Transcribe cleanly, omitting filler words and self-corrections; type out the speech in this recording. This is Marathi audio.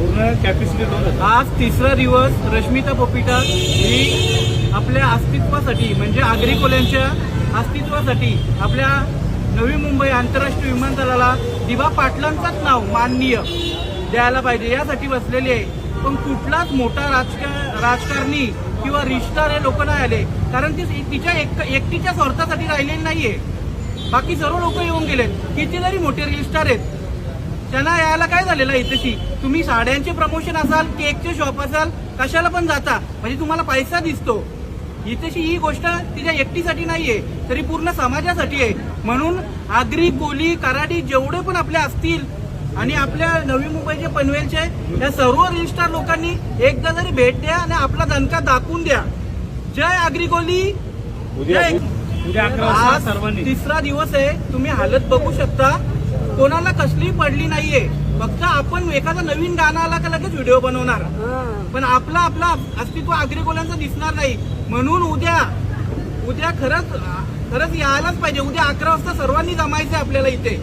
पूर्ण कॅपॅसिटी लोन. आज तिसरा दिवस रश्मिता पोपिटा ही आपल्या अस्तित्वासाठी म्हणजे आगरी कोल्यांच्या अस्तित्वासाठी आपल्या नवी मुंबई आंतरराष्ट्रीय विमानतळाला दिवा पाटलांचाच नाव माननीय द्यायला पाहिजे यासाठी बसलेली आहे. पण कुठलाच मोठा राजकारणी किंवा रिश्तार हे लोक नाही आले, कारण ती तिच्या एकटीच्या स्वार्थासाठी राहिलेली नाहीये. बाकी सर्व लोक येऊन गेलेत. कितीतरी मोठे रिश्तार आहेत, त्यांना यायला काय झालेलं आहे इथेशी. तुम्ही साड्यांचे प्रमोशन असाल, केकचे शॉप असाल, कशाला पण जाता, म्हणजे तुम्हाला पैसा दिसतो. इथेशी ही गोष्ट तिच्या एकटीसाठी नाहीये, तरी पूर्ण समाजासाठी आहे. म्हणून आगरी, कोली, कराडी जेवढे पण आपले असतील आणि आपल्या नवी मुंबईचे पनवेलचे या सर्व रजिस्ट्रार लोकांनी एकदा जरी भेट द्या आणि आपला दणका दाखवून द्या. जय आगरी कोली. उद्या 11 वाजता सर्वांनी. तिसरा दिवस आहे, तुम्ही हालत बघू शकता. कोणाला कसली पडली नाहीये. फक्त आपण एखादा नवीन गाणं आला का लगेच व्हिडिओ बनवणार, पण आपला अस्तित्व आगरी कोल्यांचं दिसणार नाही. म्हणून उद्या खरंच यायलाच पाहिजे. उद्या 11 वाजता सर्वांनी जमायचं आपल्याला इथे.